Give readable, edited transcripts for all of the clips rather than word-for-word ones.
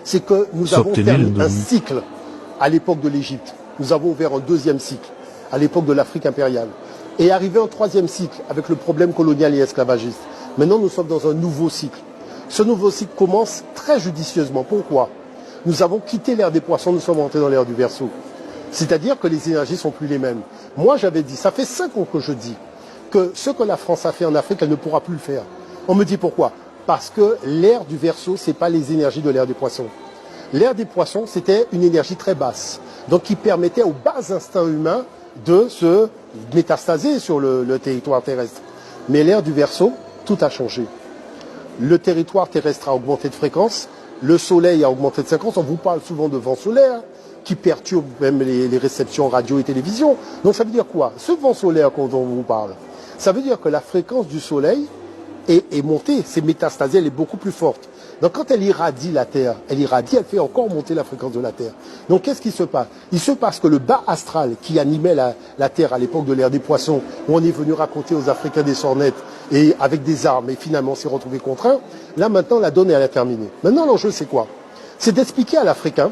c'est que nous avons terminé un cycle à l'époque de l'Égypte. Nous avons ouvert un deuxième cycle à l'époque de l'Afrique impériale. Et arrivé un troisième cycle avec le problème colonial et esclavagiste. Maintenant, nous sommes dans un nouveau cycle. Ce nouveau cycle commence très judicieusement. Pourquoi? Nous avons quitté l'ère des poissons, nous sommes entrés dans l'ère du Verseau. C'est-à-dire que les énergies ne sont plus les mêmes. Moi, j'avais dit, ça fait 5 ans que je dis, que ce que la France a fait en Afrique, elle ne pourra plus le faire. On me dit pourquoi? Parce que l'ère du Verseau, ce n'est pas les énergies de l'ère des poissons. L'ère des poissons, c'était une énergie très basse, donc qui permettait aux bas instincts humains de se métastaser sur le territoire terrestre. Mais l'ère du Verseau, tout a changé. Le territoire terrestre a augmenté de fréquence, le soleil a augmenté de fréquence, on vous parle souvent de vent solaire, qui perturbe même les réceptions radio et télévision. Donc ça veut dire quoi? Ce vent solaire dont on vous parle, ça veut dire que la fréquence du soleil est montée, c'est métastasé, elle est beaucoup plus forte. Donc quand elle irradie la Terre, elle fait encore monter la fréquence de la Terre. Donc qu'est-ce qui se passe? Il se passe que le bas astral qui animait la Terre à l'époque de l'ère des poissons, où on est venu raconter aux Africains des sornettes et avec des armes, et finalement on s'est retrouvé contraint, là maintenant la donne elle a terminé. Maintenant l'enjeu c'est quoi? C'est d'expliquer à l'Africain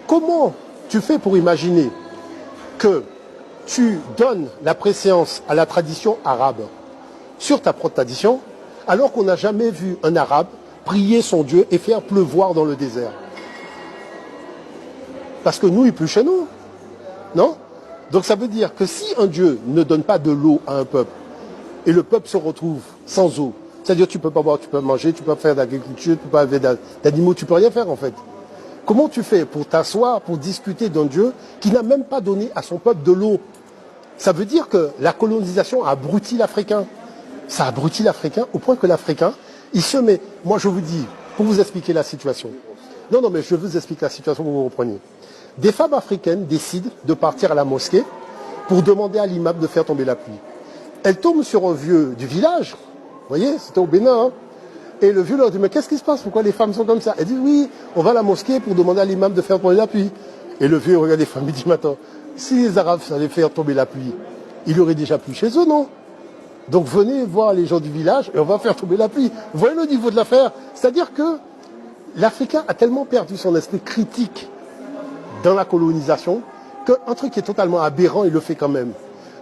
comment tu fais pour imaginer que tu donnes la préséance à la tradition arabe sur ta propre tradition, alors qu'on n'a jamais vu un arabe prier son Dieu et faire pleuvoir dans le désert. Parce que nous, il pleut chez nous. Non? Donc ça veut dire que si un Dieu ne donne pas de l'eau à un peuple, et le peuple se retrouve sans eau, c'est-à-dire tu ne peux pas boire, tu peux manger, tu peux pas faire d'agriculture, tu ne peux pas élever d'animaux, tu ne peux rien faire en fait. Comment tu fais pour t'asseoir, pour discuter d'un Dieu qui n'a même pas donné à son peuple de l'eau? Ça veut dire que la colonisation a abruti l'Africain. Ça abrutit l'Africain au point que l'Africain, il se met... Moi, je vous dis, pour vous expliquer la situation. Non, mais je vous explique la situation pour que vous compreniez. Des femmes africaines décident de partir à la mosquée pour demander à l'imam de faire tomber la pluie. Elles tombent sur un vieux du village. Vous voyez, c'était au Bénin. Hein. Et le vieux leur dit, mais qu'est-ce qui se passe? Pourquoi les femmes sont comme ça? Elle dit, oui, on va à la mosquée pour demander à l'imam de faire tomber la pluie. Et le vieux regarde les femmes et dit, mais attends, si les Arabes allaient faire tomber la pluie, il aurait déjà plu chez eux, non? Donc venez voir les gens du village et on va faire tomber la pluie. Vous voyez le niveau de l'affaire? C'est-à-dire que l'Africain a tellement perdu son esprit critique dans la colonisation qu'un truc qui est totalement aberrant, il le fait quand même.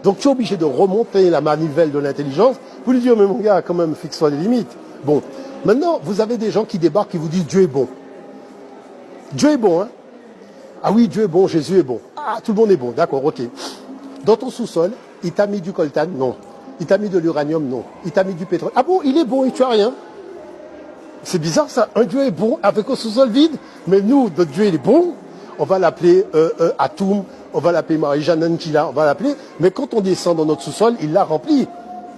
Donc tu es obligé de remonter la manivelle de l'intelligence pour lui dire, mais mon gars, quand même, fixe-toi des limites. Bon, maintenant, vous avez des gens qui débarquent qui vous disent Dieu est bon. Dieu est bon, hein? Ah oui, Dieu est bon, Jésus est bon. Ah, tout le monde est bon, d'accord, ok. Dans ton sous-sol, il t'a mis du coltan? Non. Il t'a mis de l'uranium? Non. Il t'a mis du pétrole? Ah bon, il est bon et tu as rien? C'est bizarre ça. Un Dieu est bon avec un sous-sol vide, mais nous, notre Dieu, il est bon. On va l'appeler Atum, on va l'appeler Marie-Jeanne Ankila, on va l'appeler. Mais quand on descend dans notre sous-sol, il l'a rempli.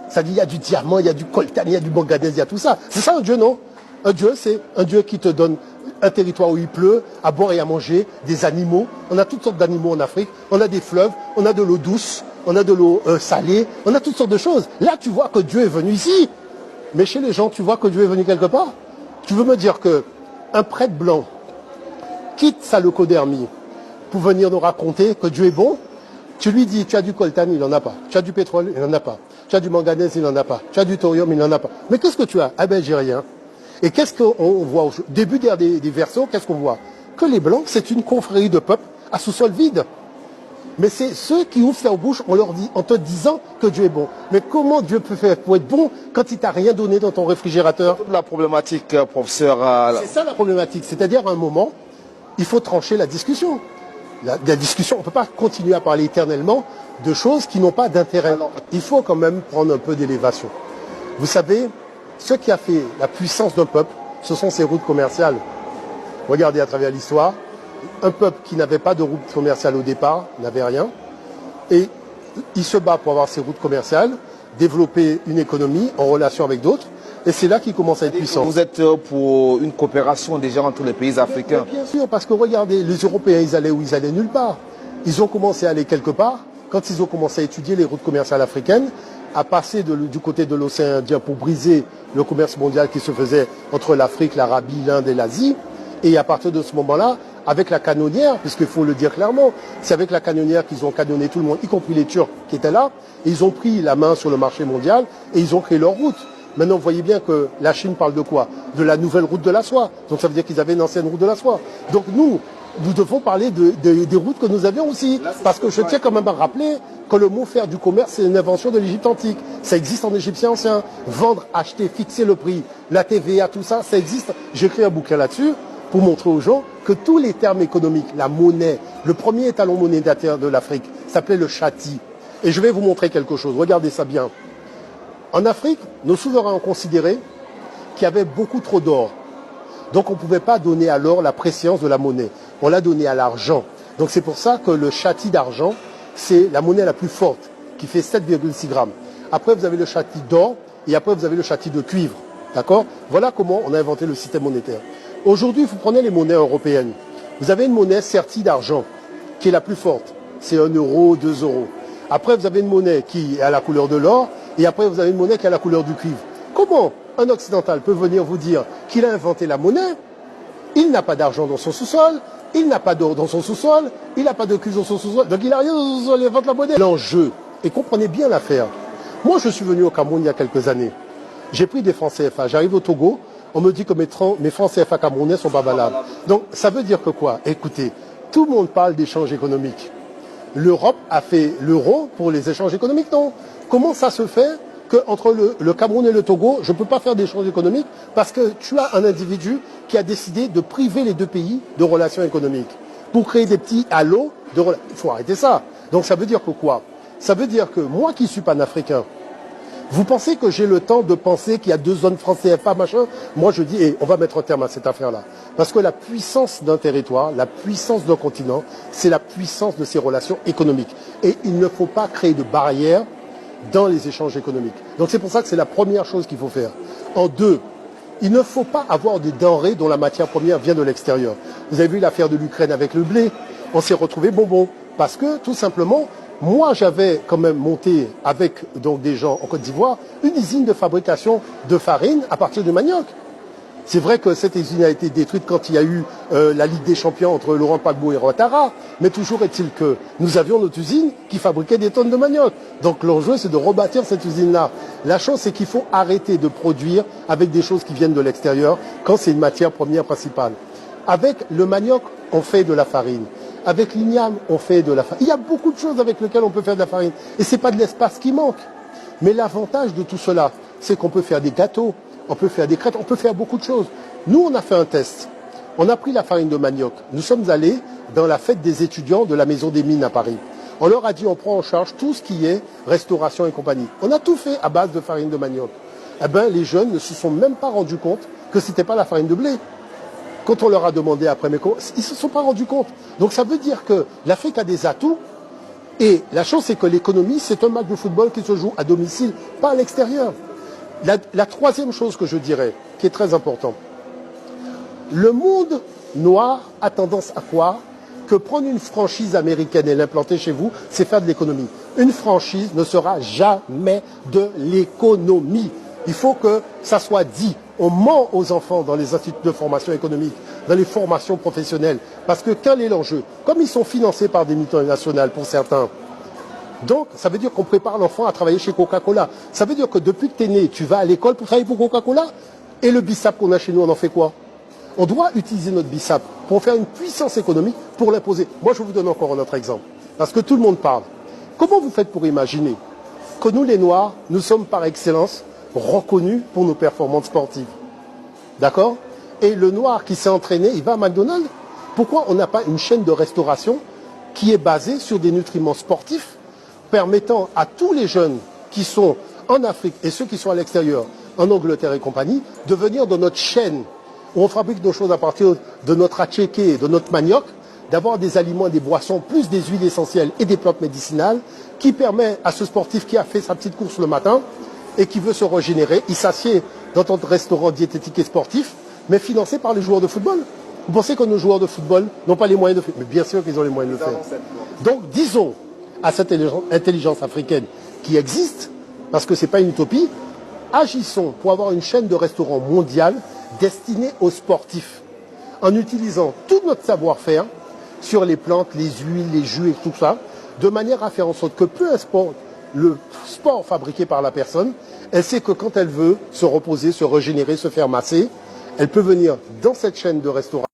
Ça dit, il y a du diamant, il y a du coltan, il y a du manganèse, il y a tout ça. C'est ça un Dieu, non? Un Dieu, c'est un Dieu qui te donne un territoire où il pleut, à boire et à manger, des animaux. On a toutes sortes d'animaux en Afrique. On a des fleuves, on a de l'eau douce, on a de l'eau salée, on a toutes sortes de choses. Là, tu vois que Dieu est venu ici. Mais chez les gens, tu vois que Dieu est venu quelque part. Tu veux me dire qu'un prêtre blanc quitte sa leucodermie pour venir nous raconter que Dieu est bon? Tu lui dis, tu as du coltan, il n'en a pas. Tu as du pétrole, il n'en a pas. Tu as du manganèse, il n'en a pas. Tu as du thorium, il n'en a pas. Mais qu'est-ce que tu as? Ah ben, j'ai rien. Et qu'est-ce qu'on voit au début des Verseaux? Qu'est-ce qu'on voit? Que les Blancs, c'est une confrérie de peuples à sous-sol vide. Mais c'est ceux qui ouvrent leur bouche en te disant que Dieu est bon. Mais comment Dieu peut faire pour être bon quand il t'a rien donné dans ton réfrigérateur? La problématique, professeur... C'est ça la problématique. C'est-à-dire, à un moment, il faut trancher la discussion. La discussion, on ne peut pas continuer à parler éternellement de choses qui n'ont pas d'intérêt. Il faut quand même prendre un peu d'élévation. Vous savez, ce qui a fait la puissance d'un peuple, ce sont ses routes commerciales. Regardez à travers l'histoire, un peuple qui n'avait pas de route commerciale au départ, n'avait rien, et il se bat pour avoir ses routes commerciales, développer une économie en relation avec d'autres, et c'est là qu'il commence à être puissant. Vous êtes pour une coopération déjà entre les pays africains? Bien sûr, parce que regardez, les Européens, ils allaient où? Ils allaient nulle part. Ils ont commencé à aller quelque part, quand ils ont commencé à étudier les routes commerciales africaines, à passer du côté de l'océan Indien pour briser le commerce mondial qui se faisait entre l'Afrique, l'Arabie, l'Inde et l'Asie. Et à partir de ce moment-là, avec la canonnière, puisqu'il faut le dire clairement, c'est avec la canonnière qu'ils ont canonné tout le monde, y compris les Turcs qui étaient là, et ils ont pris la main sur le marché mondial et ils ont créé leur route. Maintenant, vous voyez bien que la Chine parle de quoi? De la nouvelle route de la soie. Donc ça veut dire qu'ils avaient une ancienne route de la soie. Donc nous devons parler des routes que nous avions aussi. Parce que je tiens quand même à rappeler que le mot faire du commerce, c'est une invention de l'Égypte antique. Ça existe en égyptien ancien. Vendre, acheter, fixer le prix, la TVA, tout ça, ça existe. J'ai écrit un bouquin là-dessus pour montrer aux gens que tous les termes économiques, la monnaie, le premier étalon monétaire de l'Afrique s'appelait le chati. Et je vais vous montrer quelque chose. Regardez ça bien. En Afrique, nos souverains ont considéré qu'il y avait beaucoup trop d'or. Donc on ne pouvait pas donner à l'or la préséance de la monnaie. On l'a donné à l'argent. Donc c'est pour ça que le chati d'argent, c'est la monnaie la plus forte, qui fait 7,6 grammes. Après, vous avez le chati d'or, et après, vous avez le chati de cuivre. D'accord? Voilà comment on a inventé le système monétaire. Aujourd'hui, vous prenez les monnaies européennes. Vous avez une monnaie sertie d'argent, qui est la plus forte. C'est 1 euro, 2 euros. Après, vous avez une monnaie qui est à la couleur de l'or, et après, vous avez une monnaie qui a la couleur du cuivre. Comment un occidental peut venir vous dire qu'il a inventé la monnaie? Il n'a pas d'argent dans son sous-sol, il n'a pas d'or dans son sous-sol, il n'a pas de cuivre dans son sous-sol, donc il n'a rien dans son sous-sol, il invente la monnaie. L'enjeu, et comprenez bien l'affaire. Moi, je suis venu au Cameroun il y a quelques années. J'ai pris des francs CFA. J'arrive au Togo, on me dit que mes francs CFA camerounais sont pas valables. Donc, ça veut dire que quoi? Écoutez, tout le monde parle d'échanges économiques. L'Europe a fait l'euro pour les échanges économiques, non? Comment ça se fait qu'entre le Cameroun et le Togo, je ne peux pas faire d'échanges économiques parce que tu as un individu qui a décidé de priver les deux pays de relations économiques pour créer des petits halos de relations. Il faut arrêter ça. Donc ça veut dire que quoi? Ça veut dire que moi qui suis panafricain, vous pensez que j'ai le temps de penser qu'il y a 2 zones francs CFA, machin? Moi je dis, on va mettre un terme à cette affaire-là. Parce que la puissance d'un territoire, la puissance d'un continent, c'est la puissance de ses relations économiques. Et il ne faut pas créer de barrières dans les échanges économiques. Donc c'est pour ça que c'est la première chose qu'il faut faire. En deux, il ne faut pas avoir des denrées dont la matière première vient de l'extérieur. Vous avez vu l'affaire de l'Ukraine avec le blé, on s'est retrouvé bonbon. Parce que tout simplement, moi j'avais quand même monté avec donc des gens en Côte d'Ivoire une usine de fabrication de farine à partir du manioc. C'est vrai que cette usine a été détruite quand il y a eu la Ligue des Champions entre Laurent Gbagbo et Ouattara, mais toujours est-il que nous avions notre usine qui fabriquait des tonnes de manioc. Donc l'enjeu, c'est de rebâtir cette usine-là. La chose, c'est qu'il faut arrêter de produire avec des choses qui viennent de l'extérieur quand c'est une matière première principale. Avec le manioc, on fait de la farine. Avec l'igname, on fait de la farine. Il y a beaucoup de choses avec lesquelles on peut faire de la farine. Et ce n'est pas de l'espace qui manque. Mais l'avantage de tout cela, c'est qu'on peut faire des gâteaux, on peut faire des crêpes, on peut faire beaucoup de choses. Nous, on a fait un test. On a pris la farine de manioc. Nous sommes allés dans la fête des étudiants de la Maison des Mines à Paris. On leur a dit, on prend en charge tout ce qui est restauration et compagnie. On a tout fait à base de farine de manioc. Eh bien, les jeunes ne se sont même pas rendus compte que ce n'était pas la farine de blé. Quand on leur a demandé après, mais comment, ils ne se sont pas rendus compte. Donc ça veut dire que l'Afrique a des atouts. Et la chose, c'est que l'économie, c'est un match de football qui se joue à domicile, pas à l'extérieur. La troisième chose que je dirais, qui est très importante, le monde noir a tendance à croire que prendre une franchise américaine et l'implanter chez vous, c'est faire de l'économie. Une franchise ne sera jamais de l'économie. Il faut que ça soit dit. On ment aux enfants dans les instituts de formation économique, dans les formations professionnelles. Parce que quel est l'enjeu? Comme ils sont financés par des multinationales pour certains, donc ça veut dire qu'on prépare l'enfant à travailler chez Coca-Cola. Ça veut dire que depuis que tu es né, tu vas à l'école pour travailler pour Coca-Cola. Et le BISAP qu'on a chez nous, on en fait quoi? On doit utiliser notre BISAP pour faire une puissance économique, pour l'imposer. Moi, je vous donne encore un autre exemple. Parce que tout le monde parle. Comment vous faites pour imaginer que nous, les Noirs, nous sommes par excellence reconnus pour nos performances sportives? D'accord? Et le Noir qui s'est entraîné, il va à McDonald's. Pourquoi on n'a pas une chaîne de restauration qui est basée sur des nutriments sportifs permettant à tous les jeunes qui sont en Afrique et ceux qui sont à l'extérieur, en Angleterre et compagnie, de venir dans notre chaîne où on fabrique nos choses à partir de notre attiéké, de notre manioc, d'avoir des aliments, des boissons, plus des huiles essentielles et des plantes médicinales, qui permet à ce sportif qui a fait sa petite course le matin et qui veut se régénérer, il s'assied dans notre restaurant diététique et sportif, mais financé par les joueurs de football. Vous pensez que nos joueurs de football n'ont pas les moyens de faire? Mais bien sûr qu'ils ont les moyens de le faire. Donc disons à cette intelligence africaine qui existe, parce que ce n'est pas une utopie, agissons pour avoir une chaîne de restaurants mondiale destinée aux sportifs, en utilisant tout notre savoir-faire sur les plantes, les huiles, les jus et tout ça, de manière à faire en sorte que peu importe le sport fabriqué par la personne, Elle sait que quand elle veut se reposer, se régénérer, se faire masser, elle peut venir dans cette chaîne de restauration.